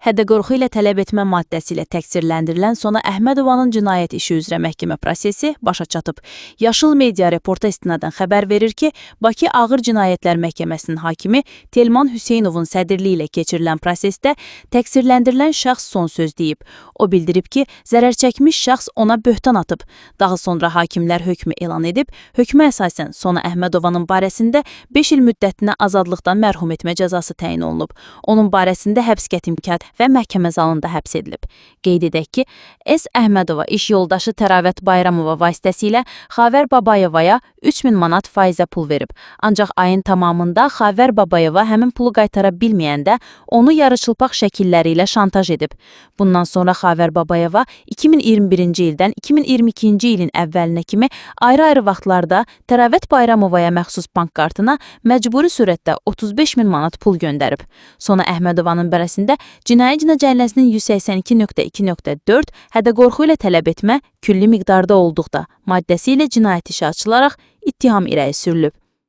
Hədə-qorxu ilə tələb etmə maddəsi ilə təqsirləndirilən Sona Əhmədovanın cinayət işi üzrə məhkəmə prosesi başa çatıb. Yaşıl Media reporta istinadən xəbər verir ki, Bakı Ağır Cinayətlər Məhkəməsinin hakimi Telman Hüseynovun sədrliyi ilə keçirilən prosesdə təqsirləndirilən şəxs son söz deyib. O bildirib ki, zərər çəkmiş şəxs ona böhtan atıb. Daha sonra hakimlər hökmü elan edib, hökmə əsasən Sona Əhmədovanın barəsində 5 il müddətinə azadlıqdan mərhum etmə cəzası təyin olunub. Onun barəsində həbs qətimkan və məhkəmə zalında həbs edilib. Qeyd edək ki, S. Əhmədova iş yoldaşı Təravət Bayramova vasitəsilə Xavər Babayevaya 3000 manat faizə pul verib. Ancaq ayın tamamında Xavər Babayeva həmin pulu qaytara bilməyəndə onu yarıçılpaq şəkilləri ilə şantaj edib. Bundan sonra Xavər Babayeva 2021-ci ildən 2022-ci ilin əvvəlinə kimi ayrı-ayrı vaxtlarda Təravət Bayramovaya məxsus bank kartına məcburi surətdə 35.000 manat pul göndərib. Sona Əhmədovanın barəsində Cinayət Məcəlləsinin 182.2.4 hədə-qorxu ilə tələb etmə külli miqdarda olduqda maddəsi ilə cinayət işi açılaraq ittiham irəyi sürülüb.